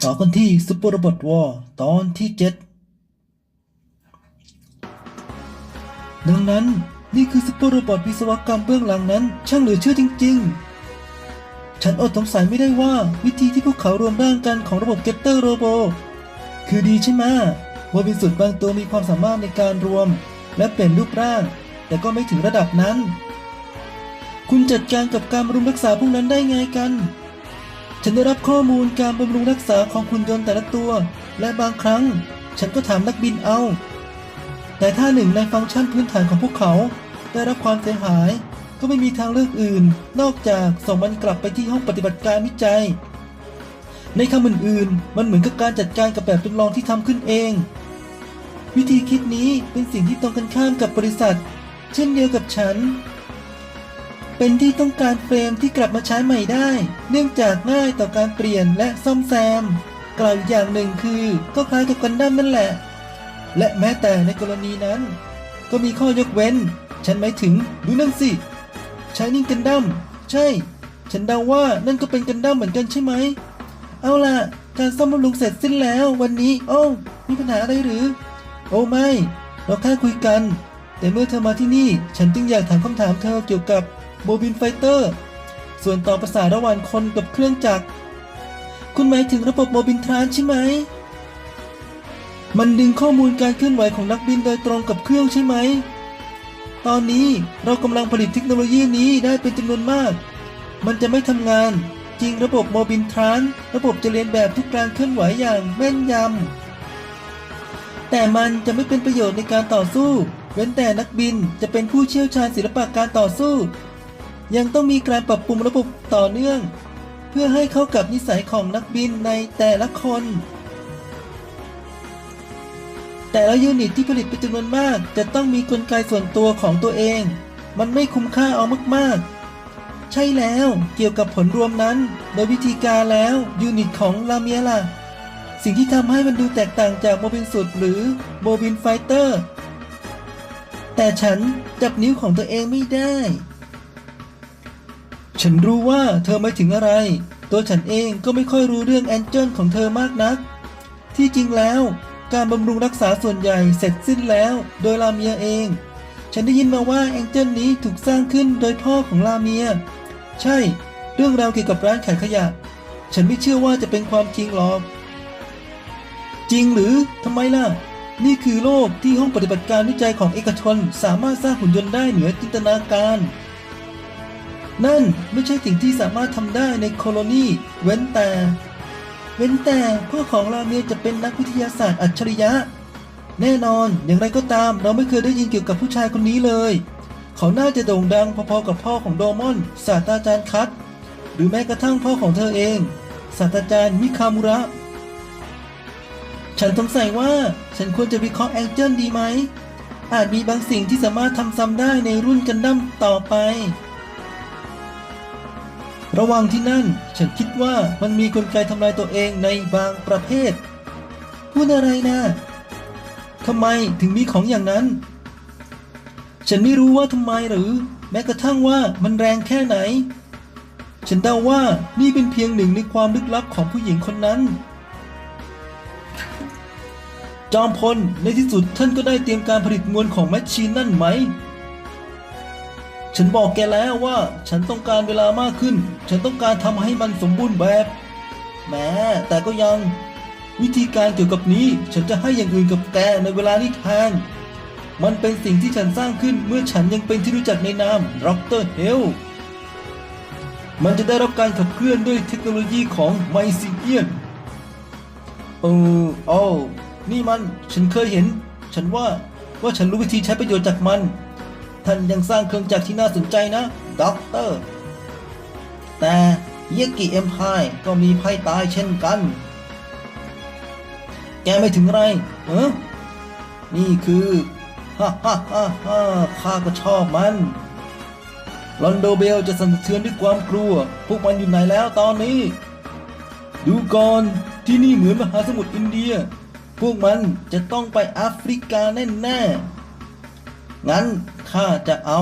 ต่อกันที่ซุปเปอร์โรบอทวอร์ตอนที่7ดังนั้นนี่คือซุปเปอร์โรบอทวิศวกรรมเบื้องหลังนั้นช่างเหลือเชื่อจริงๆฉันอดสงสัยไม่ได้ว่าวิธีที่พวกเขารวมร่างกันของระบบเกตเตอร์โรโบคือดีใช่ไหมว่าวิสุทธ์บางตัวมีความสามารถในการรวมและเปลี่ยนรูปร่างแต่ก็ไม่ถึงระดับนั้นคุณจัดการกับการบำรุงรักษาพวกนั้นได้ไงกันฉันได้รับข้อมูลการบำรุงรักษาของหุ่นยนต์แต่ละตัวและบางครั้งฉันก็ถามนักบินเอาแต่ถ้าหนึ่งในฟังก์ชันพื้นฐานของพวกเขาได้รับความเสียหายก็ไม่มีทางเลือกอื่นนอกจากส่งมันกลับไปที่ห้องปฏิบัติการวิจัยในคำอื่นๆมันเหมือนกับการจัดการกับแบบจำลองที่ทำขึ้นเองวิธีคิดนี้เป็นสิ่งที่ตรงกันข้ามกับบริษัทเช่นเดียวกับฉันเป็นที่ต้องการเฟรมที่กลับมาใช้ใหม่ได้เนื่องจากง่ายต่อการเปลี่ยนและซ่อมแซมกล่าวอย่างหนึ่งคือก็คล้ายกับกันดั้มนั่นแหละและแม้แต่ในกรณีนั้นก็มีข้อยกเว้นฉันหมายถึงดูนั่นสิใช้นิ่งกันดั้มใช่ฉันเดาว่านั่นก็เป็นกันดั้มเหมือนกันใช่ไหมเอาล่ะการซ่อมบำรุงเสร็จสิ้นแล้ววันนี้โอ้มีปัญหาอะไรหรือโอ้ไม่เราแค่คุยกันแต่เมื่อเธอมาที่นี่ฉันจึงอยากถามคำถามเธอเกี่ยวกับโมบิลไฟเตอร์ส่วนต่อประสาทระหว่างคนกับเครื่องจักรคุณหมายถึงระบบโมบิลทรานใช่ไหมมันดึงข้อมูลการเคลื่อนไหวของนักบินโดยตรงกับเครื่องใช่ไหมตอนนี้เรากำลังผลิตเทคโนโลยีนี้ได้เป็นจำนวนมากมันจะไม่ทำงานจริงระบบโมบิลทรานระบบจะเรียนแบบทุกการเคลื่อนไหวอย่างแม่นยำแต่มันจะไม่เป็นประโยชน์ในการต่อสู้เว้นแต่นักบินจะเป็นผู้เชี่ยวชาญศิลปะการต่อสู้ยังต้องมีการปรับปรุงระบบต่อเนื่องเพื่อให้เข้ากับนิสัยของนักบินในแต่ละคนแต่ละยูนิตที่ผลิตเป็นจำนวนมากจะต้องมีกลไกส่วนตัวของตัวเองมันไม่คุ้มค่าเอามากๆใช่แล้วเกี่ยวกับผลรวมนั้นโดยวิธีการแล้วยูนิตของลาเมียล่ะสิ่งที่ทำให้มันดูแตกต่างจากโมบิลสุดหรือโมบิลไฟเตอร์แต่ฉันจับนิ้วของตัวเองไม่ได้ฉันรู้ว่าเธอหมายถึงอะไรตัวฉันเองก็ไม่ค่อยรู้เรื่องแองเจิลของเธอมากนักที่จริงแล้วการบำรุงรักษาส่วนใหญ่เสร็จสิ้นแล้วโดยลาเมียเองฉันได้ยินมาว่าแองเจิลนี้ถูกสร้างขึ้นโดยพ่อของลาเมียใช่เรื่องราวเกี่ยวกับร้านขายขยะฉันไม่เชื่อว่าจะเป็นความจริงหรอกจริงหรือทำไมล่ะนี่คือโลกที่ห้องปฏิบัติการวิจัยของเอกชนสามารถสร้างหุ่นยนต์ได้เหนือจินตนาการนั่นไม่ใช่สิ่งที่สามารถทำได้ในโคโลนีเว้นแต่พ่อของลาเมียจะเป็นนักวิทยาศาสตร์อัจฉริยะแน่นอนอย่างไรก็ตามเราไม่เคยได้ยินเกี่ยวกับผู้ชายคนนี้เลยเขาน่าจะโด่งดังพอๆกับพ่อของโดมอนศาสตราจารย์คัตหรือแม้กระทั่งพ่อของเธอเองศาสตราจารย์มิคามุระฉันสงสัยว่าฉันควรจะวิเคราะห์แองเจิลดีไหมอาจมีบางสิ่งที่สามารถทำซ้ำได้ในรุ่นกันดั้มต่อไประหว่างที่นั่นฉันคิดว่ามันมีกลไกทำลายตัวเองในบางประเภทพูดอะไรนะทำไมถึงมีของอย่างนั้นฉันไม่รู้ว่าทำไมหรือแม้กระทั่งว่ามันแรงแค่ไหนฉันเดาว่านี่เป็นเพียงหนึ่งในความลึกลับของผู้หญิงคนนั้นจอมพลในที่สุดท่านก็ได้เตรียมการผลิตมวลของแมชชีนนั่นไหมฉันบอกแกแล้วว่าฉันต้องการเวลามากขึ้นฉันต้องการทำให้มันสมบูรณ์แบบแม้แต่ก็ยังวิธีการเกี่ยวกับนี้ฉันจะให้อย่างอื่นกับแกในเวลานี้แทนมันเป็นสิ่งที่ฉันสร้างขึ้นเมื่อฉันยังเป็นที่รู้จักในนามด็อกเตอร์เฮลมันจะได้รับการขับเคลื่อนด้วยเทคโนโลยีของไมซิเอียนนี่มันฉันเคยเห็นฉันว่าฉันรู้วิธีใช้ประโยชน์จากมันท่านยังสร้างเครื่องจักรที่น่าสนใจนะด็อกเตอร์แต่เยกิเอ็มไพร์ก็มีภัยตายเช่นกันแกไม่ถึงไรนี่คือข้าก็ชอบมันลอนโดเบลจะสั่นสะเทือนด้วยความกลัวพวกมันอยู่ไหนแล้วตอนนี้ดูก่อนที่นี่เหมือนมหาสมุทรอินเดียพวกมันจะต้องไปแอฟริกาแน่ๆงั้นข้าจะเอา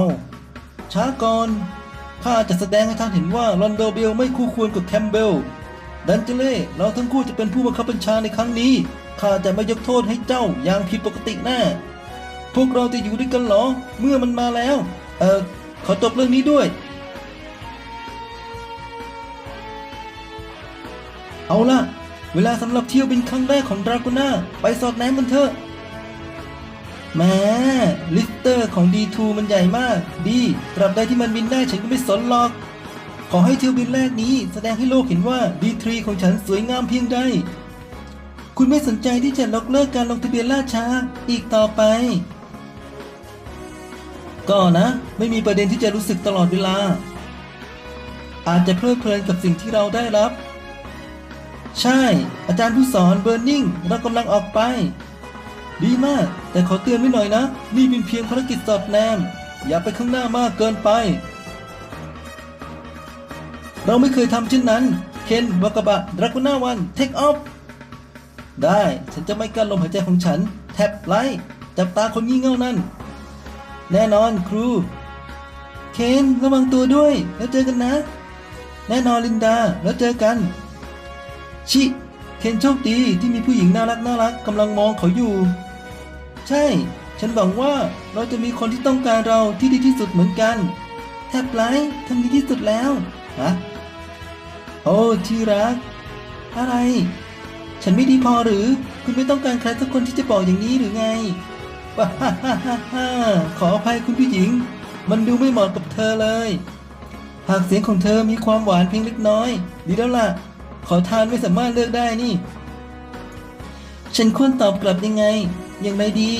ช้าก่อนข้าจะแสดงให้ท่านเห็นว่าลอนโดเบลไม่คู่ควรกับแคมเบล ดันเจเล่เราทั้งคู่จะเป็นผู้บังคับบัญชาในครั้งนี้ข้าจะไม่ยกโทษให้เจ้าอย่างผิดปกติแน่พวกเราจะอยู่ด้วยกันเหรอเมื่อมันมาแล้วขอจบเรื่องนี้ด้วยเอาล่ะเวลาสำหรับเที่ยวบินครั้งแรกของดรากูน่าไปสอดแนมกันเถอะแหม้ลิสเตอร์ของ D2 มันใหญ่มากดีตราบใดที่มันบินได้ฉันก็ไม่สนหรอกขอให้เที่ยวบินแรกนี้แสดงให้โลกเห็นว่า D3 ของฉันสวยงามเพียงใดคุณไม่สนใจที่จะยกเลิกการลงทะเบียนล่าช้าอีกต่อไปก็นะไม่มีประเด็นที่จะรู้สึกตลอดเวลาอาจจะเพลิดเพลินกับสิ่งที่เราได้รับใช่อาจารย์ผู้สอนเบอร์นิงเรากำลังออกไปดีมากแต่ขอเตือนไว้หน่อยนะนี่เป็นเพียงภารกิจสอดแนมอย่าไปข้างหน้ามากเกินไปเราไม่เคยทำเช่นนั้นเคนวากาบะดรากูน่าวันเทคออฟได้ฉันจะไม่กั้นลมหายใจของฉันแท็บไลท์จับตาคนงี่เง่านั่นแน่นอนครูเคนระวังตัวด้วยแล้วเจอกันนะแน่นอนลินดาแล้วเจอกันชิเคนโชคดีที่มีผู้หญิงน่ารักกำลังมองเขาอยู่ใช่ฉันหวังว่าเราจะมีคนที่ต้องการเราที่ดีที่สุดเหมือนกันแท็บไลท์ทำดีที่สุดแล้วฮะโอ้ที่รักอะไรฉันไม่ดีพอหรือคุณไม่ต้องการใครสักคนที่จะบอกอย่างนี้หรือไงว้าฮ่าฮ่าฮ่าฮ่าขออภัยคุณผู้หญิงมันดูไม่เหมาะกับเธอเลยหากเสียงของเธอมีความหวานเพียงเล็กน้อยดีแล้วล่ะขอทานไม่สามารถเลือกได้นี่ฉันควรตอบกลับยังไงอย่างไรดี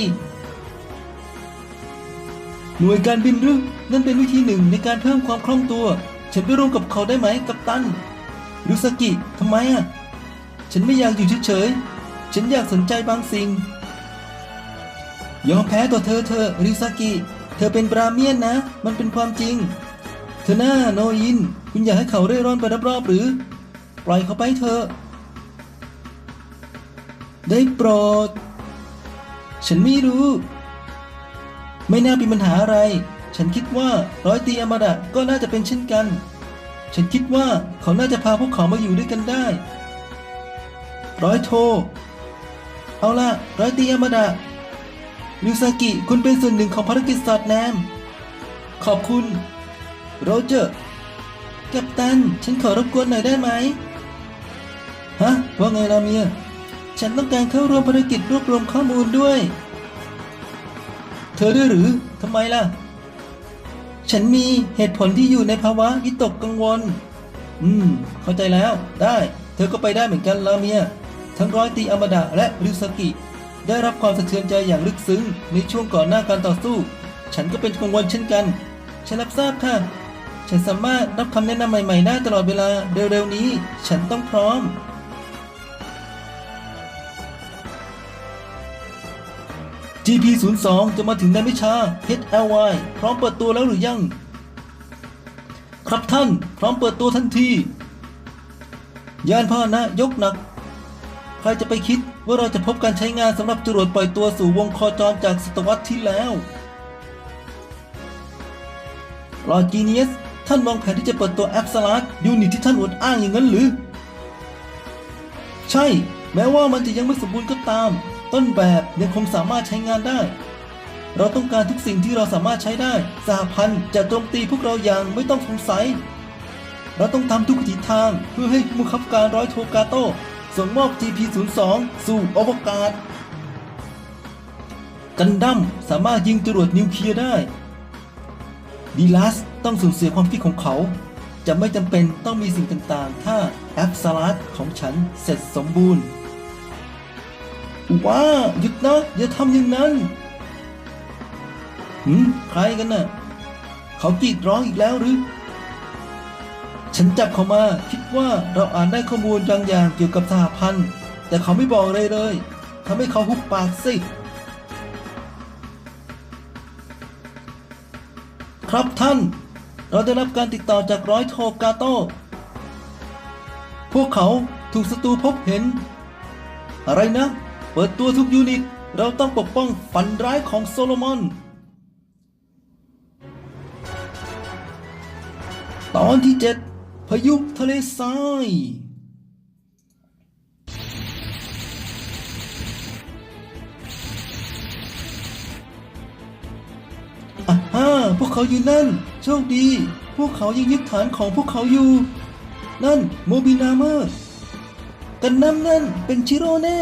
หน่วยการบินหรือนั่นเป็นวิธีหนึ่งในการเพิ่มความคล่องตัวฉันไปร่วมกับเขาได้ไหมกัปตันรุสกิทำไมอ่ะฉันไม่อยากอยู่เฉยๆฉันอยากสนใจบางสิ่งยอมแพ้ต่อเธอริซากิเธอเป็นบราเมียนนะมันเป็นความจริงเธอหน้าโนอินคุณอยากให้เขาเร่ร่อนไปรอบๆหรือปล่อยเขาไปเถอะได้โปรดฉันไม่รู้ไม่น่ามีปัญหาอะไรฉันคิดว่าร้อยตีอามาดะก็น่าจะเป็นเช่นกันฉันคิดว่าเขาน่าจะพาพวกเขามาอยู่ด้วยกันได้ร้อยโทเอาล่ะร้อยตีอามาดะริซากิคุณเป็นส่วนหนึ่งของภารกิจสอดแนมขอบคุณโรเจอร์กัปตันฉันขอรบกวนหน่อยได้ไหมฮะว่าไงลาเมียฉันต้องการเข้าร่วมภารกิจรวบรวมข้อมูลด้วยเธอด้วยหรือทำไมล่ะฉันมีเหตุผลที่อยู่ในภาวะวิตกกังวลเข้าใจแล้วได้เธอก็ไปได้เหมือนกันลาเมียทั้งร้อยตีอามาดะและริซากิได้รับความสะเทือนใจอย่างลึกซึ้งในช่วงก่อนหน้าการต่อสู้ฉันก็เป็นกังวลเช่นกันฉันรับทราบค่ะฉันสามารถรับคำแนะนำใหม่ๆได้ตลอดเวลาเร็วๆนี้ฉันต้องพร้อมGP02 จะมาถึงในไม่ช้า HLY พร้อมเปิดตัวแล้วหรือยังครับท่านพร้อมเปิดตัวทันทียานพาหนะยกหนักใครจะไปคิดว่าเราจะพบการใช้งานสำหรับจรวดปล่อยตัวสู่วงโคจรจากศตวรรษที่แล้วลอร์ดจีเนียสท่านวางแผนที่จะเปิดตัวแอปสลัดยูนิตที่ท่านอวดอ้างอย่างนั้นหรือใช่แม้ว่ามันจะยังไม่สมบูรณ์ก็ตามต้นแบบยังคงสามารถใช้งานได้เราต้องการทุกสิ่งที่เราสามารถใช้ได้สหพันธ์จะโจมตีพวกเราอย่างไม่ต้องสงสัยเราต้องทำทุกวิถีทางเพื่อให้ผู้บังคับการร้อยโทกาโต้ส่งมอบ GP02 สู่อวกาศกันดั้มสามารถยิงจรวดนิวเคลียร์ได้ดีลัสต้องสูญเสียความคิดของเขาจะไม่จำเป็นต้องมีสิ่งต่างๆถ้าแอปสลัดของฉันเสร็จสมบูรณ์ว้าหยุดนะอย่าทำอย่างนั้นใครกันน่ะเขากรีดร้องอีกแล้วหรือฉันจับเขามาคิดว่าเราอ่านได้ข้อมูลบางอย่างเกี่ยวกับสหพันธ์แต่เขาไม่บอกเลยทำให้เขาหุบปากสิครับท่านเราได้รับการติดต่อจากร้อยโทกาโต้พวกเขาถูกศัตรูพบเห็นอะไรนะเปิดตัวทุกยูนิตเราต้องปกป้องฝันร้ายของโซโลมอนตอนที่7พายุทะเลทราย เขาอยู่นั่นโชคดีพวกเขายังยึดฐานของพวกเขาอยู่นั่นโมบินาเมอร์กันดั้มนั่นเป็นชิโร่แน่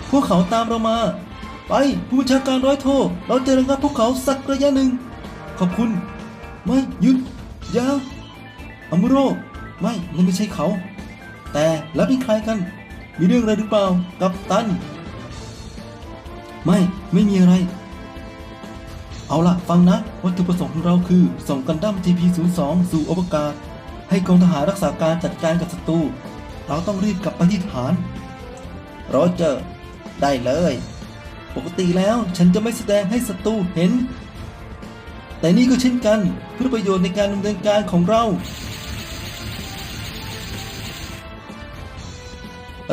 พวกเขาตามเรามาไปผู้บัญชาการร้อยโทเราจะระงับพวกเขาสักระยะหนึ่งขอบคุณไม่หยุดอย่าอามุโรไม่นั่นไม่ใช่เขาแต่แล้วเป็นใครกันมีเรื่องอะไรหรือเปล่ากัปตันไม่มีอะไรเอาล่ะฟังนะวัตถุประสงค์ของเราคือส่งกันดั้ม TP02 สู่อวกาศให้กองทหารรักษาการจัดการกับศัตรูเราต้องรีบกลับไปที่ฐานโรเจอร์ได้เลยปกติแล้วฉันจะไม่แสดงให้ศัตรูเห็นแต่นี่ก็เช่นกันเพื่อประโยชน์ในการดำเนินการของเรา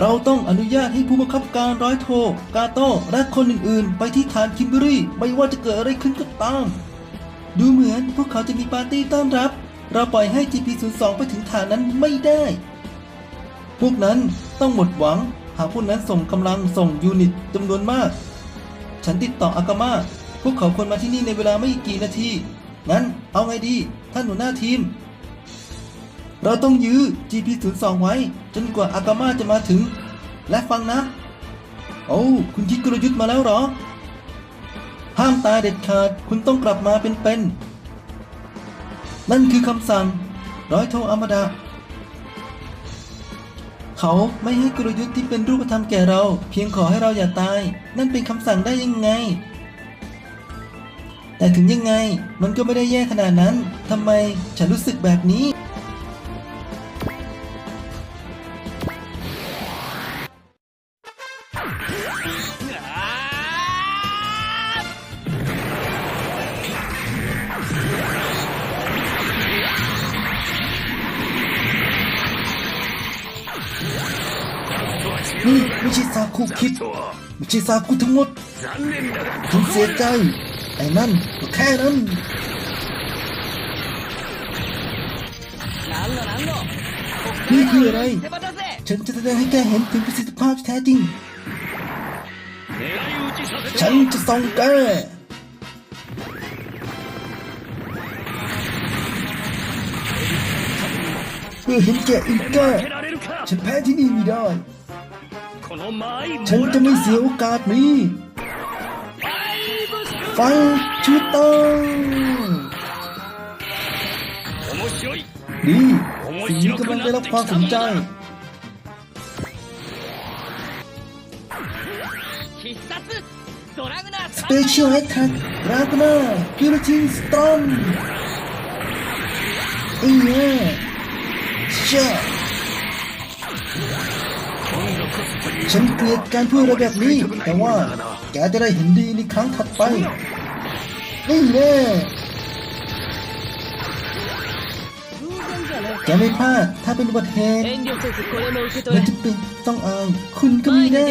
เราต้องอนุญาตให้ผู้บังคับการร้อยโทกาโต้และคนอื่นๆไปที่ฐานคิมเบอรี่ไม่ว่าจะเกิดอะไรขึ้นก็ตามดูเหมือนพวกเขาจะมีปาร์ตี้ต้อนรับเราปล่อยให้ GP02 ไปถึงฐานนั้นไม่ได้พวกนั้นต้องหมดหวังหากพวกนั้นส่งกำลังส่งยูนิตจำนวนมากฉันติดต่ออากาม่าพวกเขาควรมาที่นี่ในเวลาไม่กี่นาทีงั้นเอาไงดีท่านหัวหน้าทีมเราต้องยื้อ GP02 ไว้จนกว่าอากาม่าจะมาถึงและฟังนะโอ้คุณคิดกลยุทธ์มาแล้วเหรอห้ามตายเด็ดขาดคุณต้องกลับมาเป็นนั่นคือคำสั่งร้อยโทอามาดาเขาไม่ให้กลยุทธ์ที่เป็นรูปธรรมแก่เราเพียงขอให้เราอย่าตายนั่นเป็นคำสั่งได้ยังไงแต่ถึงยังไงมันก็ไม่ได้แย่ขนาดนั้นทำไมฉันรู้สึกแบบนี้นี่ไม่ใช่ซาคุคิดไม่ใช่ซาคุทั้งหมดฉันเสียใจไอ้นั่นก็แค่นั้นนี่คืออะไรฉันจะแสดงให้แกเห็นถึงประสิทธิภาพที่แท้จริงฉันจะส่องแกเพื่อเห็นแกอีกแกฉันแพ้ที่นี่ไม่ได้ฉันจะไม่เสียโอกาสนี้ไฟชูตังดีสิ่งนี้กำลังได้รับความสนใจสเปเชียลแอทแทครากนากิลตินสตอมเอ้ยเช่ฉันเกลียดการพูดอะไรแบบนี้แต่ว่าแกจะได้เห็นดีในครั้งถัดไปนี่แน่แกไม่พลาดถ้าเป็นอุบัติเหตุมันจะเป็นต้องอายคุณก็มีได้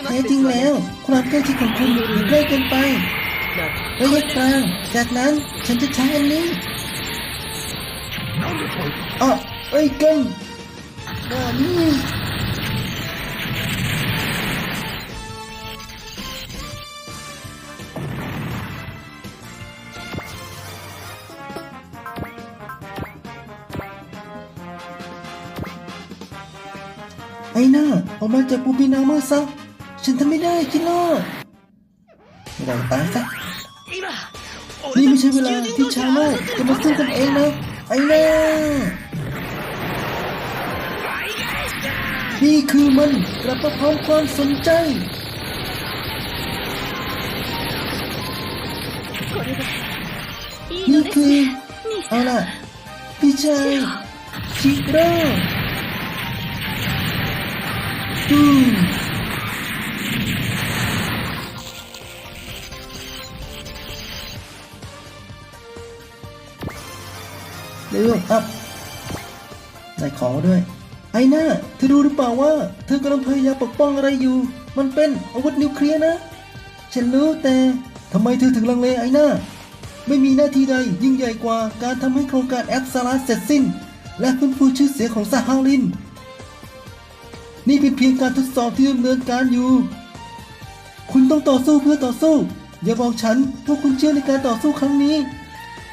แท้จริงแล้วความใกล้ชิดของคุณอยู่ใกล้เกินไประยะกลางจากนั้นฉันจะใช้อันนี้ไอ้กันนี่ไอ้หน้าออกมาจากปูปินาเมอร์ซะฉันทำไม่ได้คิโร่ไม่ได้ตายซะนี่ไม่ใช่เวลาที่ชาวโลกจะมาสู้กันเองนะไอ้หน้านี่คือมันกลับมาพร้อมความสนใจนี่คือเอาล่ะพี่ชายชิโร่เร็วอัพได้ของมาด้วยไอ้หน้าเธอรู้หรือเปล่าว่าเธอกำลังพยายามปกป้องอะไรอยู่มันเป็นอาวุธนิวเคลียร์นะฉันรู้แต่ทำไมเธอถึงลังเลไอ้หน้าไม่มีหน้าที่ใดยิ่งใหญ่กว่าการทำให้โครงการแอปซารัสเสร็จสิ้นและฟื้นฟูชื่อเสียงของซาฮารินนี่เป็นเพียงการทดสอบที่ดำเนินการอยู่คุณต้องต่อสู้เพื่อต่อสู้อย่าบอกฉันว่าคุณเชื่อในการต่อสู้ครั้งนี้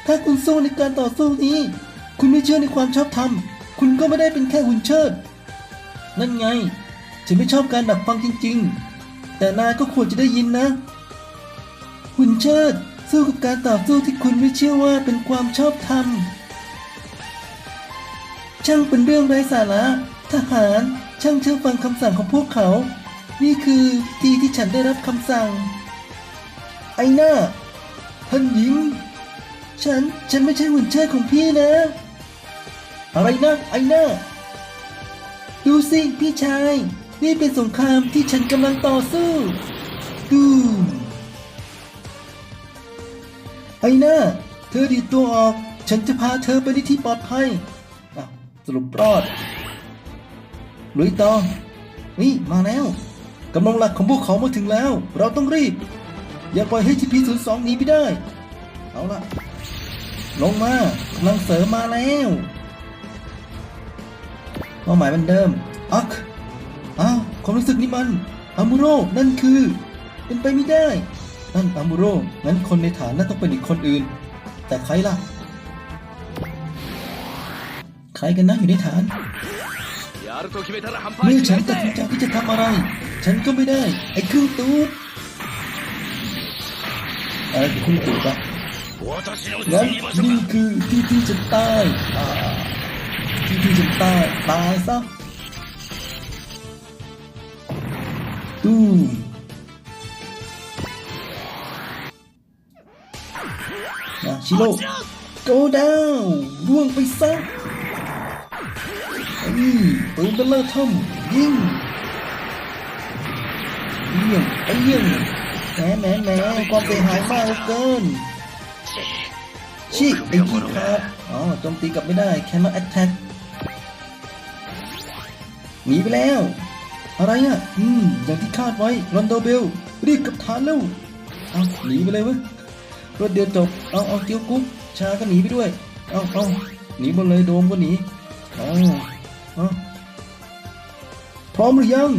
ถ้าคุณสู้ในการต่อสู้นี้ คุณไม่เชื่อในความชอบธรรมคุณก็ไม่ได้เป็นแค่หุ่นเชิดนั่นไงฉันไม่ชอบการดักฟังจริงๆแต่นายก็ควรจะได้ยินนะหุ่นเชิดสู้กับการต่อสู้ที่คุณไม่เชื่อว่าเป็นความชอบธรรมช่างเป็นเรื่องไร้สาระทหารช่างเชื่อฟังคำสั่งของพวกเขานี่คือที่ฉันได้รับคำสั่งไอ้หน้าท่านหญิงฉันไม่ใช่หุ่นเชิดของพี่นะอะไรนะไอ้หน้าดูสิพี่ชายนี่เป็นสงครามที่ฉันกำลังต่อสู้ดูไอ้หน้าเธอดีดตัวออกฉันจะพาเธอไปที่ปลอดภัยสรุปรอดลุยต่อนี่มาแล้วกำลังหลักของพวกเขามาถึงแล้วเราต้องรีบอย่าปล่อยให้ TP02 หนีไปได้เอาละลงมากำลังเสริมมาแล้วเป้าหมายเป็นเดิมอักความรู้สึกนี้มันอามูโร่นั่นคือเป็นไปไม่ได้นั่นอามูโร่งั้นคนในฐานน่าต้องเป็นอีกคนอื่นแต่ใครล่ะใครกันนะอยู่ในฐานเมื่อฉันตัดสินใจที่จะทำอะไรฉันก็ไม่ได้ไอ้ครึ่งตูดอะไรคือครึ่งตูดอะงั้นนี่คือที่จะตายที่จะตายซะตูมชิโร่ go down ร่วงไปซะปืนเบลเลอร์ทอมยิงเยี่ยมแหมความเสียหายมากเหลือเกินชิไอ้ขี้ครับโจมตีกลับไม่ได้ cannot attack หนีไปแล้วอะไรอ่ะอย่างที่คาดไว้รอนโดเบลรีบกลับฐานแล้วหนีไปเลยเว้ยรถเดียวจบเอาเกียวกุ๊กชาก็หนีไปด้วยเอาหนีหมดเลยโดมก็หนีพร้อมหรือยัง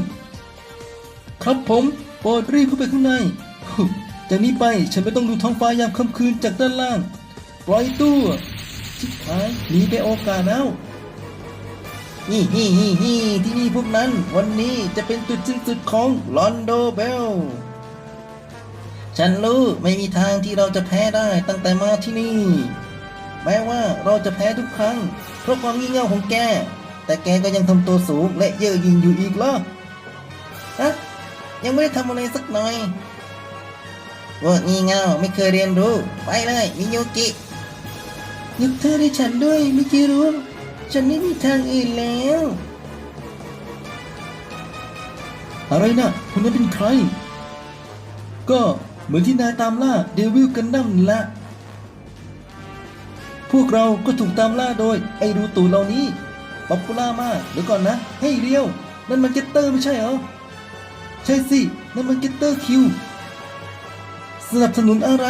ครับผมโปรดรีบเข้าไปข้างในจากนี้ไปฉันไม่ต้องดูท้องฟ้ายามค่ำคืนจากด้านล่างปล่อยตัวชิบหายหนีไปโอกาสแล้วนี่ที่นี่พวกนั้นวันนี้จะเป็นจุดสิ้นสุดของลอนโดเบลฉันรู้ไม่มีทางที่เราจะแพ้ได้ตั้งแต่มาที่นี่แม้ว่าเราจะแพ้ทุกครั้งเพราะความงี่เง่าของแกแต่แกก็ยังทำตัวสูงและเย่อหยิ่งอยู่อีกเหรอยังไม่ได้ทำอะไรสักหน่อยว่างี่เง่าไม่เคยเรียนรู้ไปเลยมิโยกิยกเธอให้ฉันด้วยมิจิรุฉันไม่มีทางอื่นแล้วอะไรนะคุณนั้นเป็นใครก็เหมือนที่นายตามล่าเดวิลกันดั้มนั่นแหละพวกเราก็ถูกตามล่าโดยไอ้รูตูเหล่านี้ป๊อปปูล่ามากเดี๋ยวก่อนนะเฮ้ยเรียวนั่นมันเก็ตเตอร์ไม่ใช่เหรอใช่สินั่นมันเก็ตเตอร์คิวสนับสนุนอะไร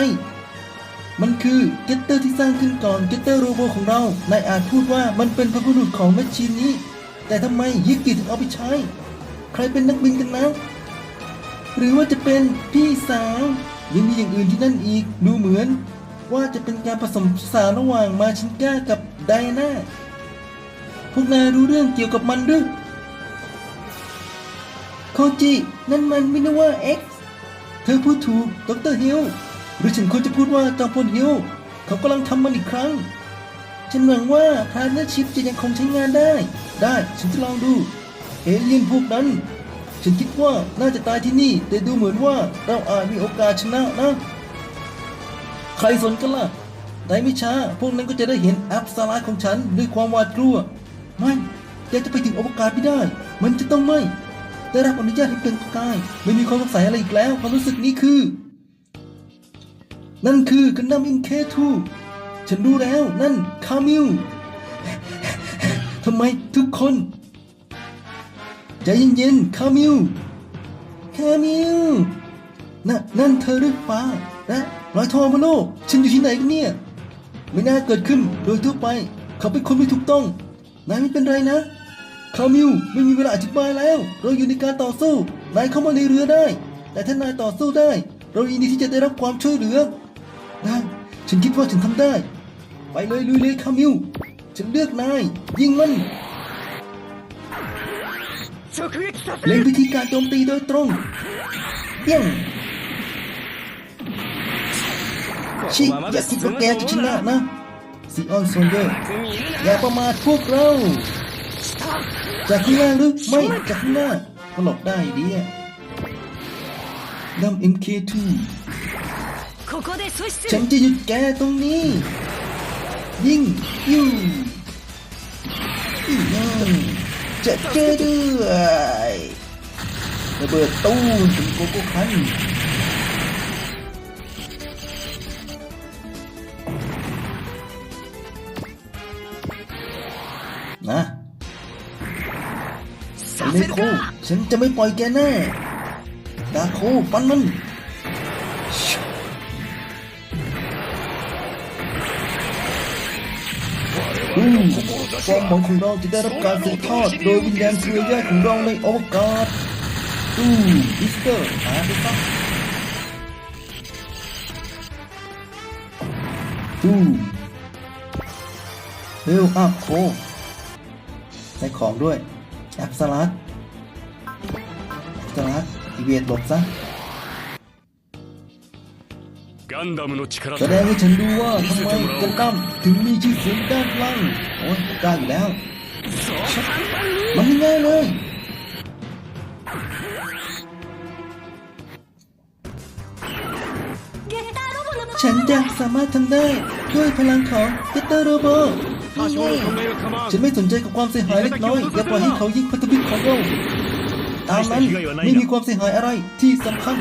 มันคือเก็ตเตอร์ที่สร้างขึ้นก่อนเก็ตเตอร์โรโบของเรานายอาจพูดว่ามันเป็นพระบุรุษของแมชชีนนี้แต่ทำไมยิกิถึงเอาไปใช้ใครเป็นนักบินกันนะหรือว่าจะเป็นพี่สาวยังมีอย่างอื่นที่นั่นอีกดูเหมือนว่าจะเป็นการผสมผสานระหว่างมาชินก้ากับไดอาน่าพวกนายรู้เรื่องเกี่ยวกับมันหรือโคจินั่นมันมินาวา X เธอพูดถูกดร.ฮิลหรือฉันควรจะพูดว่าจอมพลฮิลเขากำลังทำมันอีกครั้งฉันหวังว่าพาร์ทเนอร์ชิพจะยังคงใช้งานได้ฉันจะลองดูเอเลี่ยนพวกนั้นฉันคิดว่าน่าจะตายที่นี่แต่ดูเหมือนว่าเราอาจมีโอกาสชนะนะใครสนกันล่ะได้ไม่ช้าพวกนั้นก็จะได้เห็นอัพสลาของฉันด้วยความหวาดกลัวไม่แกจะไปถึงอวกาศไม่ได้มันจะต้องไม่ได้รับอนุญาตให้เป็นกายไม่มีความสงสัยอะไรอีกแล้วความรู้สึกนี้คือนั่นคือกันดั้มอินเคทูฉันรู้แล้วนั่นคามิลทำไมทุกคนใจเย็นๆคามิลนั่นเธอหรือเปล่าและรอยทอมาโลฉันอยู่ที่ไหนกันเนี่ยไม่น่าเกิดขึ้นโดยทั่วไปเขาเป็นคนไม่ถูกต้องนายไม่เป็นไรนะคามิลไม่มีเวลาอธิบายแล้วเราอยู่ในการต่อสู้นายเข้ามาในเรือได้แต่ถ้านายต่อสู้ได้เรายินดีที่จะได้รับความช่วยเหลือได้ฉันคิดว่าฉันทำได้ ไปเลยลุยเลยคามิลฉันเลือกนายยิงมันเล็งวิธีการโจมตีโดยตรงเปี้ยงชิอย่าคิดว่าแกจะชนะนะซีออนโซนเยอร์อย่าประมาทพวกเราจากข้างล่างหรือไม่จากข้างหน้าก็หลบได้ดีอะดัม MK2 ฉันจะหยุดแกตรงนี้ยิงยูจะเจอด้วยระเบิดตู้มถึงโกโก้คันนะเลโคฉันจะไม่ปล่อยแกแน่ดาโคฟันมันความหวังของเราจะได้รับการสืบทอดโดยวิญญาณเครือญาติของเราในอวกาศอิสเตอร์หาไปซะเฮลอัพโคใส่ของด้วยแอปสลัดอีเวนต์หลบซะแสดงให้ฉันดูว่าทำไมกันดั้มถึงมีชื่อเสียงด้านล่างโอ้ยกล้าอยู่แล้วมันง่ายเลยฉันจะสามารถทำได้ด้วยพลังของเกตเตอร์โรโบฉันไม่สนใจกับความเสียหายเล็กน้อยอย่าปล่อยให้เขายิงพันธมิตรของเราตามนั้นไม่มีความเสียหายอะไรที่สำคัญ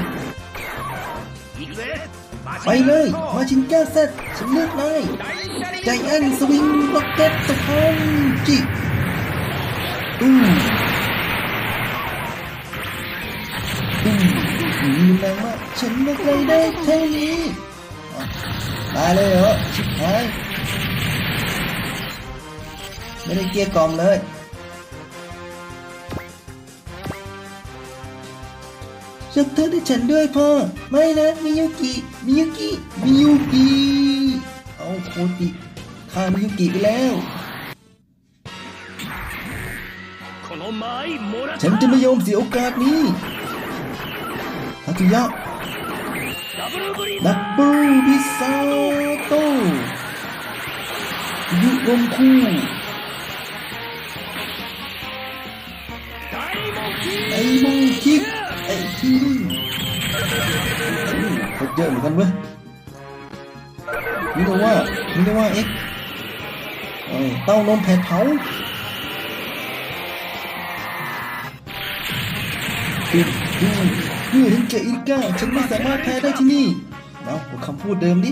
ไปเลยมาชินก้าเซตฉันเลือกนายใจแอนสวิงร็อกเก็ตตะคองจิมีแรงมากฉันไม่เคยได้เท่านี้มาเลยเหรอชิบหายไม่ได้เกียร์กล่อมเลยช่วยเธอได้ฉันด้วยพ่อไม่นะมิยุกิเอาโคติฆ่ามิยุกิไปแล้วฉันจะไม่ยอมเสียโอกาสนี้ทัตุยะดับเบิลบิซาโตยุรมคูไอ้โมคิกไอ้ทีโคตรเยอะเหมือนกันเว้ยนี่นะว่าเอ็กเต้านมแผดเผาปิดดูเพื่อเห็นแก่อีก้าฉันไม่สามารถแพ้ได้ที่นี่เอาคำพูดเดิมดิ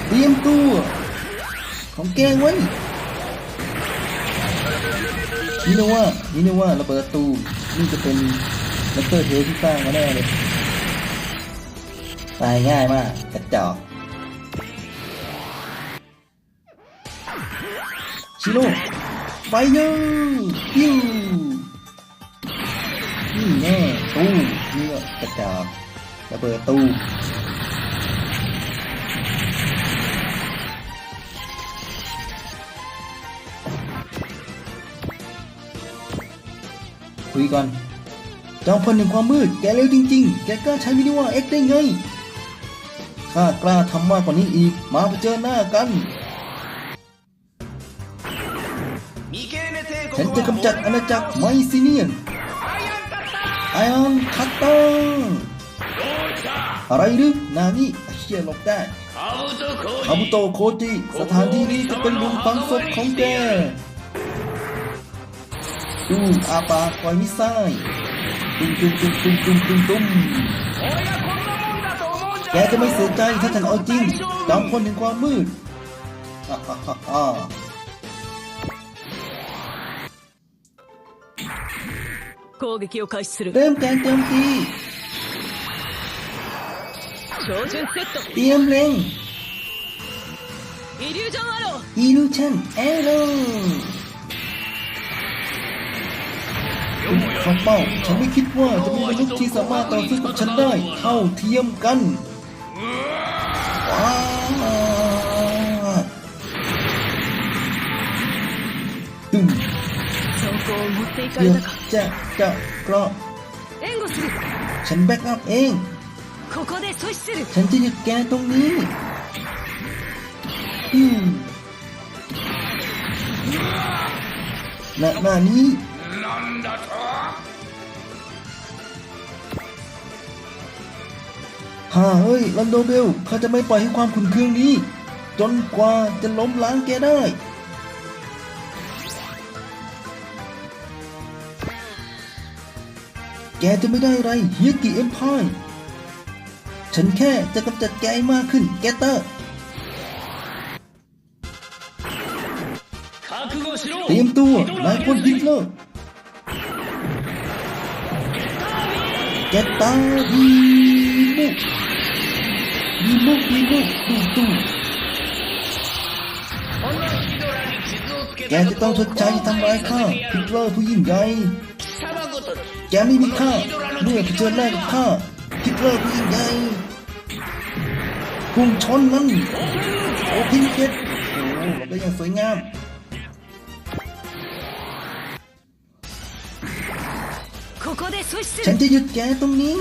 เตรียมตัวของแกไว้นี่นะว่าระเบิดตูนี่จะเป็นเลเตอร์เทลที่สร้างมาแน่เลยตายง่ายมากกระจอกชิโร่ไฟเยอร์ปิ้วนี่แน่ตู้นี่ก็กระจอกระเบิดตู้คุยก่อนจอมพลแห่งความมืดแกเร็วจริงๆแกกล้าใช้มินิว่าเอ็กได้ไงข้ากล้าทำมากกว่านี้อีกมาเผชิญหน้ากันฉันจะกำจัดอาณาจักรไมซิเนียนไอออนคัตเตอร์อะไรหรือนานี่เชี่ยหลบได้อาบุโตโคจิสถานที่นี้จะเป็นหลุมฝังศพของแกอาปากปล่อยมิสไซล์ตุ้มแกจะไม่เสียใจถ้าฉันเอาจริงจอมพลแห่งความมืดเริ่มการโจมตีเตรียมเล็งอิลูชันแอโร่ของเป้าฉันไม่คิดว่าจะมีมนุษย์ที่สามารถต่อสู้กับฉันได้เท่าเทียมกัน ตุ้ม 証拠を持っていか เดี๋ れ ยว たか จะเจาะเกราะ 援護する ฉันแบ็กอัพเอง ここで阻止する ฉันจะหยุดแกตรงนี้ณหน้านี้เฮ้ยลันโดเบลข้าจะไม่ปล่อยให้ความขุ่นเคืองนี้ จนกว่าจะล้มล้างแกได้ แกจะไม่ได้อะไรเฮียกิเอ็มพายฉันแค่จะกำจัดแกให้มากขึ้นแกเตอร์เตรียมตัวนายพลฮิตเลอร์แกตาดีมุตู้แกจะต้องชดใช้ทำร้ายข้าฮิตเลอร์ผู้ยิ่งใหญ่แกไม่มีค่าเมื่อเผชิญหน้ากับข้าฮิตเลอร์ผู้ยิ่งใหญ่พุ่งชนมันโอพินเก็ตโอ้ได้อย่างสวยงามここで阻止す ฉัน る จะหยุดแกตรงนี้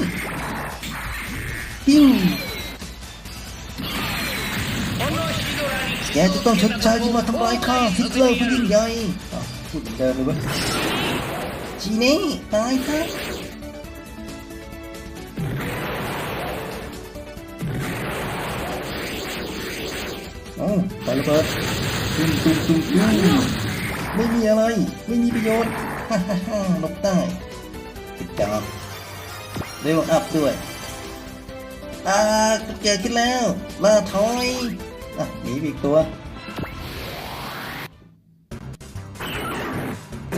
ปิ้วแกจะต้องชดใช้ที่มาทำร้ายข้าฮิตเลอร์ผู้ยิ่งใหญ่พูดเหมือนเดิมเลยเว้ยจีเน่ตายครับไประเบิดตุ้มไม่มีอะไรไม่มีประโยชน์ลบได้ติดจอบเร็วอัพด้วยเกิดขึ้นแล้วล่าถอยหนีอีกตัว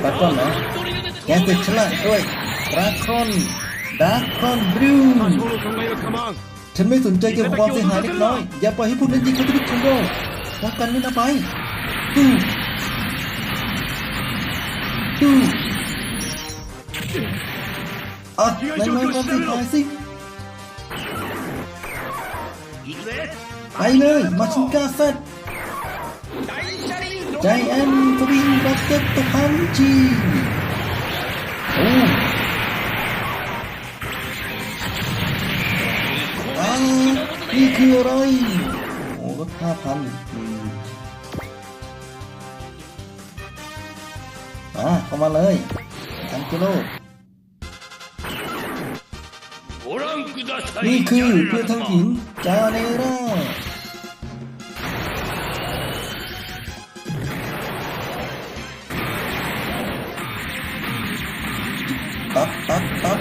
ดราก้อนนะแกติดฉลาดด้วยดราก้อนบลูฉันไม่สนใจเกี่ยวกับความเสียหายเล็กน้อยอย่าปล่อยให้พวกนั้นยิงเขาที่พิษของเราป้องกันไม่นะไปไม่ความเสียหายสิไปเลยมาชิงกาเซตใจแอนทวินร็อกเก็ตตัวพันจีนี่คืออะไรลด 5,000เข้ามาเลย3 กิโลนี่คือเพื่อทางหินจาเนร่าตับชับ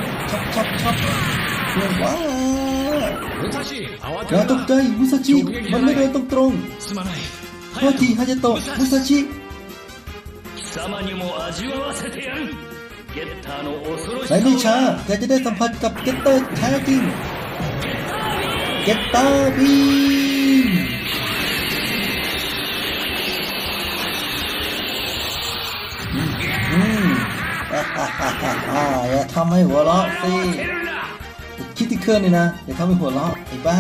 เพื่อนว่าอย่าตกใจมุซาชิมันไม่เดินตรงๆโทษทีฮาเจโตะมุซาชิในไม่ช้าแกจะได้สัมผัสกับเกตเตอร์แท้จริงเกตเตอร์บีอย่าทำให้หัวเราะสิคิดที่เคลื่อนนี่นะอย่าทำให้หัวเราะไอ้บ้า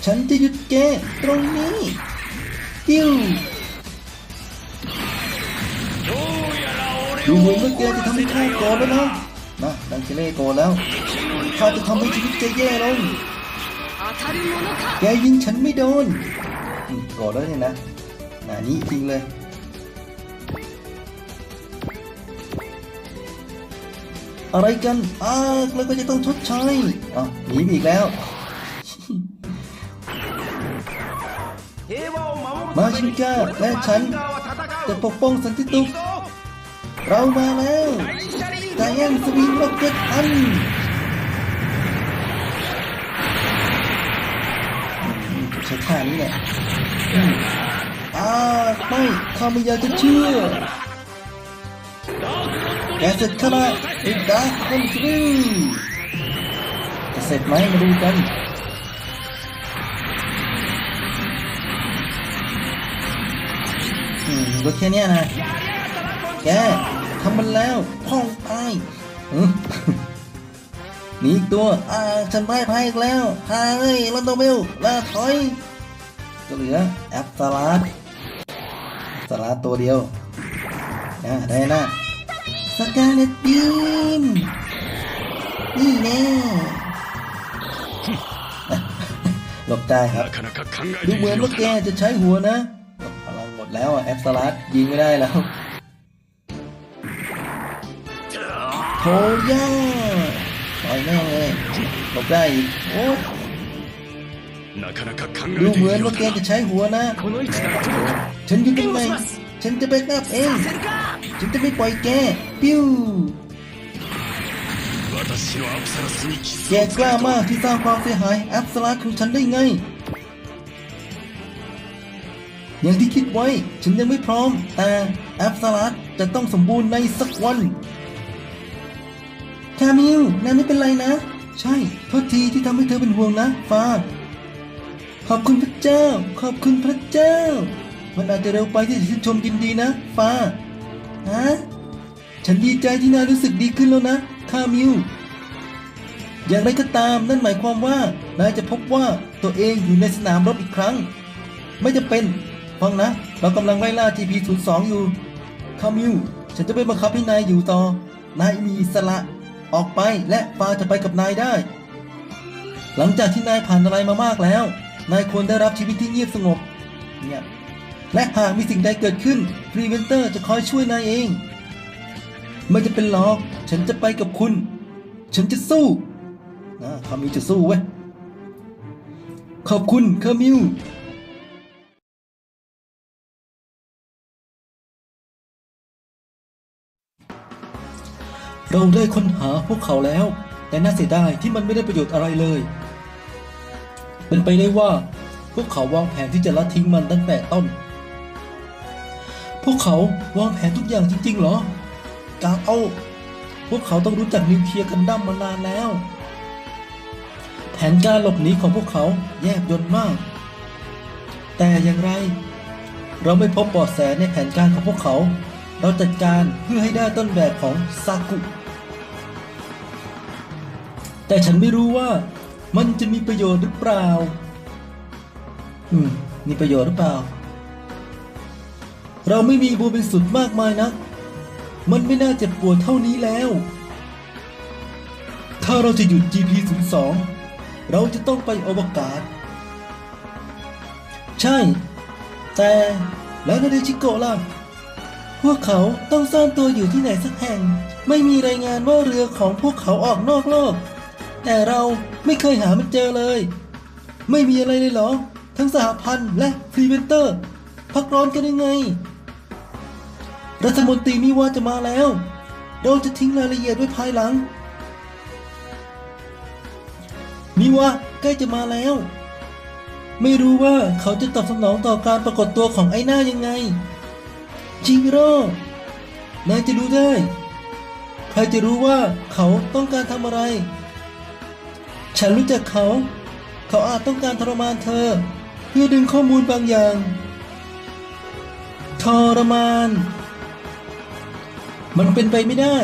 ฉันจะหยุดแกตรงนี้ติ้วดูเหมือนว่าแกจะทำให้ข้าโกรธแล้วนะดังเชเล่โกรธแล้วข้าจะทำให้ชีวิตแกแย่ลงแกยิงฉันไม่โดนโกรธแล้วเนี่ยนะนี้จริงเลยอะไรกันแล้วก็จะต้องชดใช้หนีอีกแล้วมาชิงกาและฉันจะปกป้องสันติสุขเรามาแล้วใจแอนสวิงร็อกเก็ตอันใช้ท่านี้แหละไม่ข้าไม่อยากจะเชื่อแกเสร็จข้าละไอ้ดาร์คคอนทรีจะเสร็จไหมมาดูกันก็แค่นี้นะแกทำมันแล้วพ่องตาย หนีอีกตัวฉันพ่ายอีกแล้วเอ้ยลันโดเบลลาถอยก็เหลือแอปสลัดตัวเดียวได้นะสกาเลตบีมนี่แน่ หลบได้ครับ なかなか考え ดู てい เหมือน るよ ว่า う แก だな จะใช้หัวนะพลังหมดแล้วแอปสลัดยิงไม่ได้แล้วโถย่าต่อยแม่งเลยหลบได้อีกโอ้ なかなか考 ดู えて เห い มือน るよ ว่า う แก だな จะใช้หัวนะ この位置から来る ฉันอยู่ตรงไหนฉันจะแบกอัพเอง させるか ฉันจะไม่ปล่อยแกปิ้ว 私のアプサラスにキス แก を ก つけ ล้า ると มากที่สร้างความเสียหายแอปสลัดของฉันได้ไง อย่างที่คิดไว้ฉันยังไม่พร้อม แต่แอปสลัดจะต้องสมบูรณ์ในสักวันคามิลนายไม่เป็นไรนะ ใช่โทษทีที่ทำให้เธอเป็นห่วงนะฟ้าขอบคุณพระเจ้า ขอบคุณพระเจ้า มันอาจจะเร็วไปที่จะชื่นชมยินดีนะฟ้าฮะฉันดีใจที่นายรู้สึกดีขึ้นแล้วนะคามิลอย่างไรก็ตามนั่นหมายความว่านายจะพบว่าตัวเองอยู่ในสนามรบอีกครั้ง ไม่จะเป็นฟังนะ เรากำลังไล่ล่า TP02 อยู่คามิลฉันจะไม่บังคับให้นายอยู่ต่อนายมีอิสระออกไปและฟ้าจะไปกับนายได้ หลังจากที่นายผ่านอะไรมามากแล้ว นายควรได้รับชีวิตที่เงียบสงบเงียบและหากมีสิ่งใดเกิดขึ้นพรีเวนเตอร์จะคอยช่วยนายเองไม่จะเป็นหรอกฉันจะไปกับคุณ ฉันจะสู้คามิลจะสู้เว้ยขอบคุณคามิลเราได้ค้นหาพวกเขาแล้ว แต่น่าเสียดายที่มันไม่ได้ประโยชน์อะไรเลย เป็นไปได้ว่าพวกเขาวางแผนที่จะละทิ้งมันตั้งแต่ต้น พวกเขาวางแผนทุกอย่างจริงๆเหรอกาเอาพวกเขาต้องรู้จักนิวเคลียร์กันดั้มมานานแล้ว แผนการหลบหนีของพวกเขาแยบยลมาก แต่อย่างไร เราไม่พบเบาะแสในแผนการของพวกเขา เราจัดการเพื่อให้ได้ต้นแบบของซากุ แต่ฉันไม่รู้ว่ามันจะมีประโยชน์หรือเปล่า มีประโยชน์หรือเปล่า เราไม่มีบริสุทธิ์มากมายนัก มันไม่น่าเจ็บปวดเท่านี้แล้ว ถ้าเราจะหยุด GP02 เราจะต้องไปอวกาศ ใช่ แต่แล้วนาเดชิโกะล่ะ พวกเขาต้องซ่อนตัวอยู่ที่ไหนสักแห่ง ไม่มีรายงานว่าเรือของพวกเขาออกนอกโลก แต่เราไม่เคยหามันเจอเลย ไม่มีอะไรเลยเหรอ ทั้งสหพันธ์และพรีเวนเตอร์ พักร้อนกันยังไง รัฐมนตรีมิวาจะมาแล้ว เราจะทิ้งรายละเอียดไว้ภายหลัง มิวาใกล้จะมาแล้ว ไม่รู้ว่าเขาจะตอบสนองต่อการปรากฏตัวของไอ้หน้ายังไงจิโร่นายจะรู้ได้ ใครจะรู้ว่าเขาต้องการทำอะไร ฉันรู้จักเขา เขาอาจต้องการทรมานเธอ เพื่อดึงข้อมูลบางอย่าง ทรมาน มันเป็นไปไม่ได้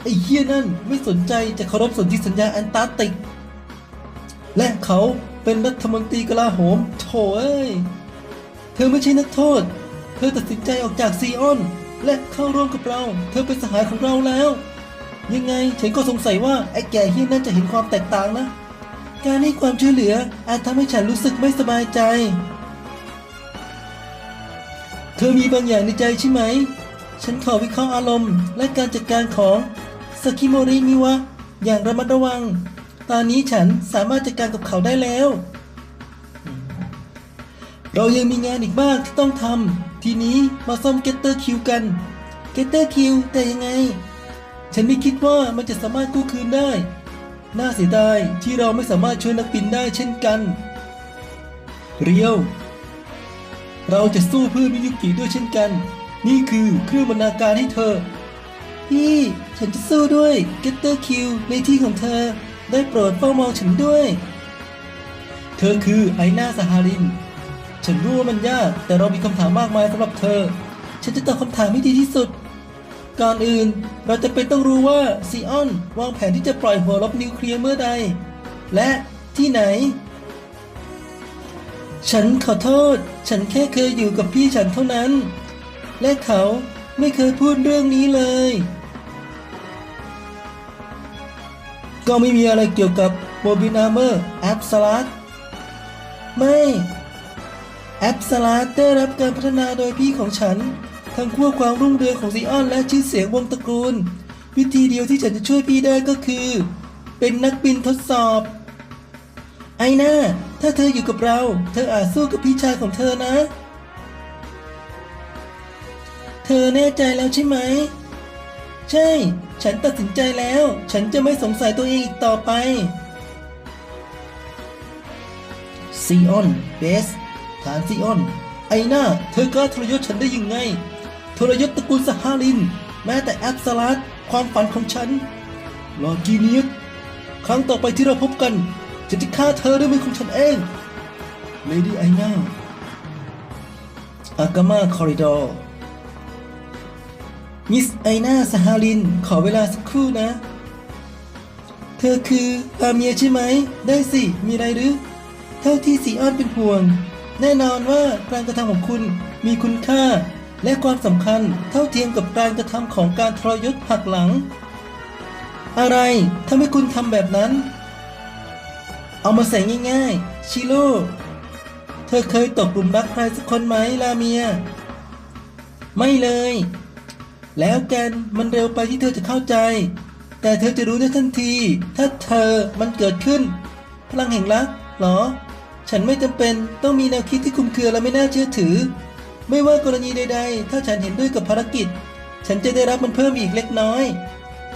ไอ้เหี้ยนั่นไม่สนใจจะเคารพสนธิสัญญาแอนตาร์กติก และเขาเป็นรัฐมนตรีกลาโหมโถ่เอ้ย เธอไม่ใช่นักโทษ เธอตัดสินใจออกจากซีออน และเข้าร่วมกับเรา เธอเป็นสหายของเราแล้ว ยังไงฉันก็สงสัยว่าไอ้แก่เฮี้ยนั่นจะเห็นความแตกต่างนะ การให้ความช่วยเหลืออาจทำให้ฉันรู้สึกไม่สบายใจ เธอมีบางอย่างในใจใช่ไหม ฉันขอวิเคราะห์อารมณ์และการจัดการของสกิโมริมิวะอย่างระมัดระวัง ตอนนี้ฉันสามารถจัดการกับเขาได้แล้ว เรายังมีงานอีกมากที่ต้องทำ ทีนี้มาซ่อมเกตเตอร์คิวกัน เกตเตอร์คิวแต่ยังไง ฉันไม่คิดว่ามันจะสามารถกู้คืนได้ น่าเสียดายที่เราไม่สามารถช่วยนักบินได้เช่นกัน เรียว เราจะสู้เพื่อมิยุกิด้วยเช่นกัน นี่คือเครื่องบรรณาการให้เธอ พี่ฉันจะสู้ด้วยเกตเตอร์คิวในที่ของเธอ ได้โปรดเฝ้ามองฉันด้วย เธอคือไอนาสหาริน ฉันรู้ว่ามันยากแต่เรามีคำถามมากมายสำหรับเธอ ฉันจะตอบคำถามให้ดีที่สุด ก่อนอื่นเราจะเป็นต้องรู้ว่าซีออนวางแผนที่จะปล่อยหัวรบนิวเคลียร์เมื่อใด และที่ไหน ฉันขอโทษ ฉันแค่เคยอยู่กับพี่ฉันเท่านั้น และเขาไม่เคยพูดเรื่องนี้เลย ก็ไม่มีอะไรเกี่ยวกับโมบินาเมอร์แอปสลัดไม่แอปสลัดได้รับการพัฒนาโดยพี่ของฉัน ทั้งขั้วความรุ่งเรืองของซีออนและชื่อเสียงวงตระกูล วิธีเดียวที่ฉันจะช่วยพี่ได้ก็คือ เป็นนักบินทดสอบ ไอน่าถ้าเธออยู่กับเรา เธออาจสู้กับพี่ชายของเธอนะ เธอแน่ใจแล้วใช่ไหม ใช่ ฉันตัดสินใจแล้ว ฉันจะไม่สงสัยตัวเองอีกต่อไปซีออนเบสฐานซีออน ไอน่าเธอกล้าทรยศฉันได้ยังไง ทรยศตระกูลสหาริน แม้แต่แอปสลัดความฝันของฉัน ลอกีเนียสครั้งต่อไปที่เราพบกันฉันจะฆ่าเธอด้วยมือของฉันเองเลดี้ไอน่าอากามาคอริดอร์มิสไอน่าสหารินขอเวลาสักครู่นะ เธอคืออาเมียใช่ไหม ได้สิ มีอะไรหรือ เท่าที่ซีออนเป็นห่วง แน่นอนว่าการกระทำของคุณมีคุณค่า และความสำคัญเท่าเทียมกับการกระทำของการทรยศหักหลัง อะไรทำให้คุณทำแบบนั้น เอามาใส่ง่ายๆ ชิโร่เธอเคยตกหลุมรักใครสักคนไหมลาเมีย ไม่เลย แล้วกันมันเร็วไปที่เธอจะเข้าใจ แต่เธอจะรู้ได้ทันที ถ้ามันเกิดขึ้น พลังแห่งรักเหรอ ฉันไม่จำเป็นต้องมีแนวคิดที่คลุมเครือและไม่น่าเชื่อถือ ไม่ว่ากรณีใดๆ ถ้าฉันเห็นด้วยกับภารกิจ ฉันจะได้รับมันเพิ่มอีกเล็กน้อย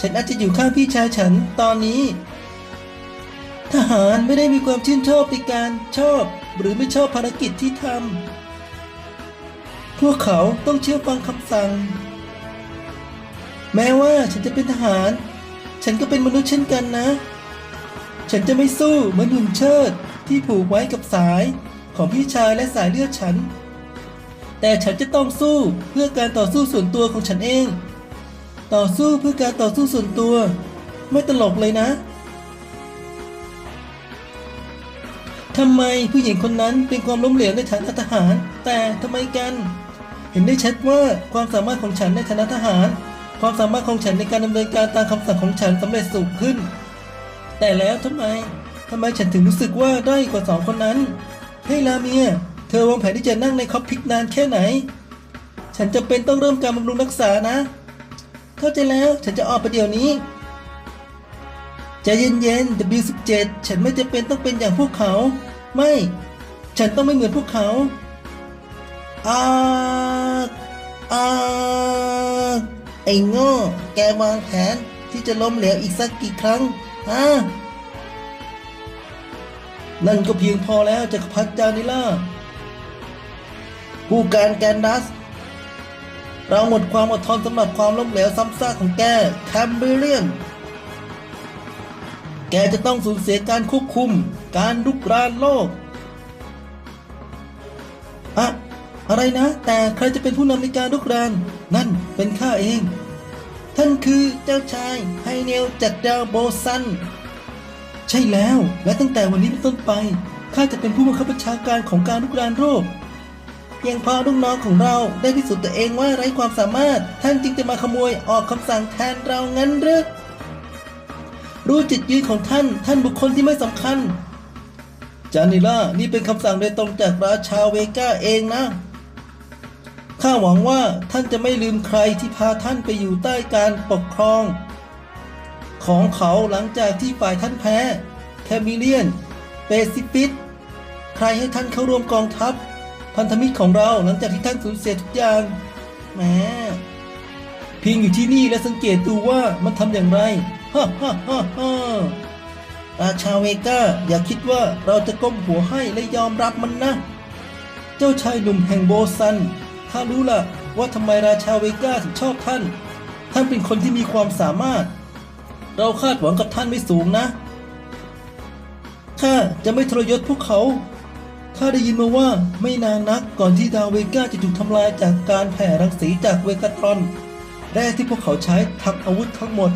ฉันอาจจะอยู่ข้างพี่ชายฉันตอนนี้ ทหารไม่ได้มีความชื่นชอบในการชอบหรือไม่ชอบภารกิจที่ทำพวกเขาต้องเชื่อฟังคำสั่ง แม้ว่าฉันจะเป็นทหาร ฉันก็เป็นมนุษย์เช่นกันนะ ฉันจะไม่สู้เหมือนหุ่นเชิดที่ผูกไว้กับสายของพี่ชายและสายเลือดฉัน แต่ฉันจะต้องสู้เพื่อการต่อสู้ส่วนตัวของฉันเอง ต่อสู้เพื่อการต่อสู้ส่วนตัว ไม่ตลกเลยนะทำไมผู้หญิงคนนั้นเป็นความล้มเหลวในฐานะทหาร แต่ทำไมกัน เห็นได้ชัดว่าความสามารถของฉันในฐานะทหาร ความสามารถของฉันในการดำเนินการตามคำสั่งของฉันสำเร็จสูงขึ้น แต่แล้วทำไมฉันถึงรู้สึกว่าด้อยกว่าสองคนนั้นเฮ้ยลาเมีย เธอวางแผนที่จะนั่งในคอกพิกนานแค่ไหน ฉันจะเป็นต้องเริ่มการบำรุงรักษานะ เข้าใจแล้วฉันจะออกไปเดี๋ยวนี้ใจเย็นๆ W17 ฉันไม่จะเป็นต้องเป็นอย่างพวกเขา ไม่ ฉันต้องไม่เหมือนพวกเขาอาไอ้โง่แกวางแผนที่จะล้มเหลวอีกสักกี่ครั้งนั่นก็เพียงพอแล้วจักรพรรดิจานิล่าผู้การแกนดัสเราหมดความอดทนสำหรับความล้มเหลวซ้ำซากของแกแคมเบเรียนแกจะต้องสูญเสียการควบคุมการลุกรานโลกอะไรนะ แต่ใครจะเป็นผู้นำในการลุกรานนั่นเป็นข้าเองท่านคือเจ้าชายไฮเนลจากดาวโบซันใช่แล้วและตั้งแต่วันนี้เป็นต้นไปข้าจะเป็นผู้บังคับบัญชาการของการลุกรานโลกเพียงพอลูกน้องของเราได้พิสูจน์ตัวเองว่าไร้ความสามารถท่านจึงจะมาขโมยออกคำสั่งแทนเรางั้นหรือรู้จุดยืนของท่านบุคคลที่ไม่สำคัญจานิล่านี่เป็นคำสั่งโดยตรงจากราชาเวก้าเองนะข้าหวังว่าท่านจะไม่ลืมใครที่พาท่านไปอยู่ใต้การปกครองของเขาหลังจากที่ฝ่ายท่านแพ้แคมิเลียนเปซิฟิกใครให้ท่านเข้าร่วมกองทัพพันธมิตรของเราหลังจากที่ท่านสูญเสียทุกอย่างแหมเพียงอยู่ที่นี่และสังเกตดูว่ามันทำอย่างไรราชาเวก้าอย่าคิดว่าเราจะก้มหัวให้และยอมรับมันนะเจ้าชายหนุ่มแห่งโบซันข้ารู้ล่ะว่าทำไมราชาเวก้าถึงชอบท่านเป็นคนที่มีความสามารถเราคาดหวังกับท่านไม่สูงนะข้าจะไม่ทรยศพวกเขาข้าได้ยินมาว่าไม่นานนักก่อนที่ดาวเวก้าจะถูกทำลายจากการแผ่รังสีจากเวกาตรอน แร่ที่พวกเขาใช้ทำอาวุธทั้งหมด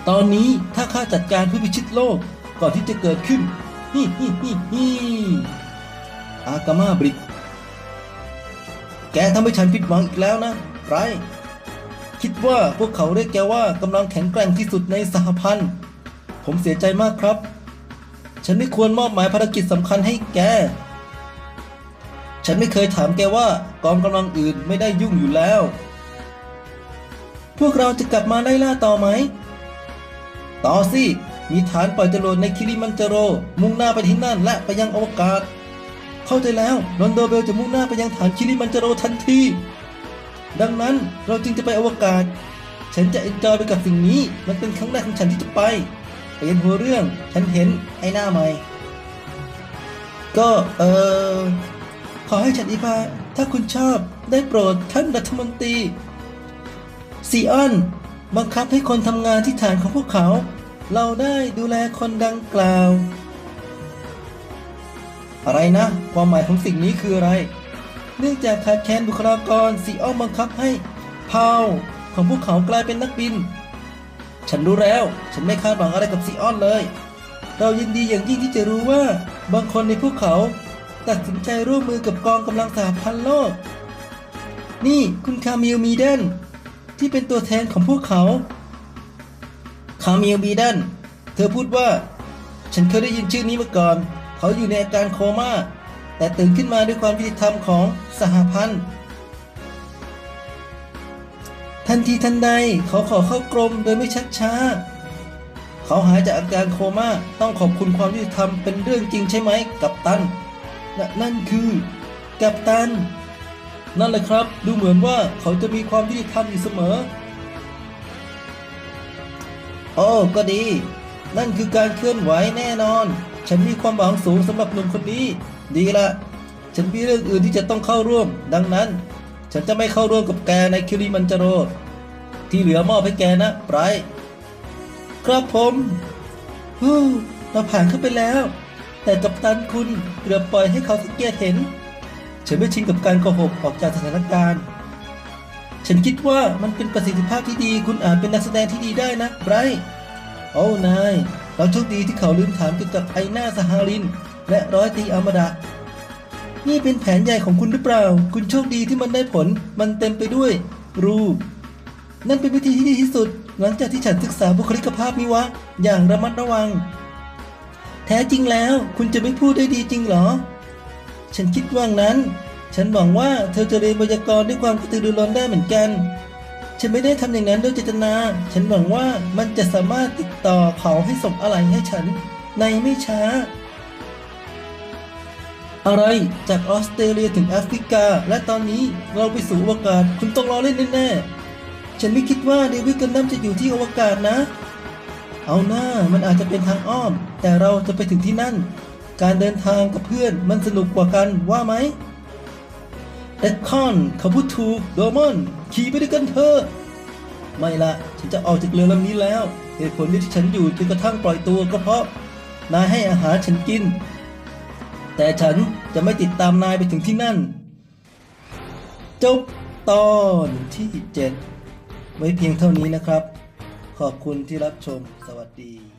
ตอนนี้ถ้าข้าจัดการเพื่อพิชิตโลกก่อนที่จะเกิดขึ้นฮิอากามาบริกแกทำให้ฉันผิดหวังอีกแล้วนะไรคิดว่าพวกเขาเรียกแกว่ากำลังแข็งแกร่งที่สุดในสหพันธ์ผมเสียใจมากครับฉันไม่ควรมอบหมายภารกิจสำคัญให้แกฉันไม่เคยถามแกว่ากองกำลังอื่นไม่ได้ยุ่งอยู่แล้วพวกเราจะกลับมาไล่ล่าต่อไหมต่อสิมีฐานปล่อยจรวดในคิริมันจาโรมุ่งหน้าไปที่นั่นและไปยังอวกาศเข้าใจแล้วรอนโดเบลจะมุ่งหน้าไปยังฐานคิริมันจาโรทันทีดังนั้นเราจึงจะไปอวกาศฉันจะเอนจอยไปกับสิ่งนี้มันเป็นครั้งแรกของฉันที่จะไปเปลี่ยนหัวเรื่องฉันเห็นไอ้หน้าใหม่ก็ขอให้ฉันอีพายถ้าคุณชอบได้โปรดท่านรัฐมนตรีซีออนบังคับให้คนทำงานที่ฐานของพวกเขาเราได้ดูแลคนดังกล่าวอะไรนะความหมายของสิ่งนี้คืออะไรเนื่องจากขาดแคลนบุคลากรซีออนบังคับให้พาวของพวกเขากลายเป็นนักบินฉันรู้แล้วฉันไม่คาดหวังอะไรกับซีออนเลยเรายินดีอย่างยิ่งที่จะรู้ว่าบางคนในพวกเขาตัดสินใจร่วมมือกับกองกำลังสหพันธ์โลกนี่คุณคามิลมีเดนที่เป็นตัวแทนของพวกเขาคามิลมีเดนเธอพูดว่าฉันเคยได้ยินชื่อนี้มาก่อนเขาอยู่ในอาการโคม่าแต่ตื่นขึ้นมาด้วยความยุติธรรมของสหพันธ์ทันทีทันใดเขาขอเข้ากรมโดยไม่ชักช้าเขาหายจากอาการโคม่าต้องขอบคุณความยุติธรรมเป็นเรื่องจริงใช่ไหมกัปตันนั่นคือกัปตันนั่นแหละครับดูเหมือนว่าเขาจะมีความยุติธรรมอยู่เสมอโอ้ก็ดีนั่นคือการเคลื่อนไหวแน่นอนฉันมีความหวังสูงสำหรับหนุ่มคนนี้ดีละฉันมีเรื่องอื่นที่จะต้องเข้าร่วมดังนั้นฉันจะไม่เข้าร่วมกับแกในคิริมันจาโรที่เหลือมอบให้แกนะไบรท์ครับผมเราผ่านเข้าไปแล้วแต่กัปตันคุณเกือบปล่อยให้เขาสังเกตเห็นฉันไม่ชินกับการโกหกออกจากสถานการณ์ฉันคิดว่ามันเป็นประสิทธิภาพที่ดีคุณอาจเป็นนักแสดงที่ดีได้นะไบรท์โอ้นายเราโชคดีที่เขาลืมถามเกี่ยวกับไอหน้าสหารินและร้อยตีอามาดะนี่เป็นแผนใหญ่ของคุณหรือเปล่าคุณโชคดีที่มันได้ผลมันเต็มไปด้วยรูนั่นเป็นวิธีที่ดีที่สุดหลังจากที่ฉันศึกษาบุคลิกภาพมิวะอย่างระมัดระวังแท้จริงแล้วคุณจะไม่พูดได้ดีจริงเหรอฉันคิดว่านั้นฉันหวังว่าเธอจะเรียนไวยากรณ์ด้วยความกระตือรือร้นได้เหมือนกันฉันไม่ได้ทำอย่างนั้นโดยเจตนาฉันหวังว่ามันจะสามารถติดต่อเขาให้ส่งอะไรให้ฉันในไม่ช้าอะไรจากออสเตรเลียถึงแอฟริกาและตอนนี้เราไปสู่อวกาศคุณต้องรอเล่นแน่ๆฉันไม่คิดว่าเดวิดกันดั้มจะอยู่ที่อวกาศนะเอาหน้ามันอาจจะเป็นทางอ้อมแต่เราจะไปถึงที่นั่นการเดินทางกับเพื่อนมันสนุกกว่ากันว่าไหมเอ็ดคอนเขาพูดถูกโดมอนขี่ไปด้วยกันเถอะไม่ละฉันจะออกจากเรือลำนี้แล้วเหตุผลที่ฉันอยู่จนกระทั่งปล่อยตัวก็เพราะนายให้อาหารฉันกินแต่ฉันจะไม่ติดตามนายไปถึงที่นั่นจบตอนที่ 7ไว้เพียงเท่านี้นะครับขอบคุณที่รับชมสวัสดี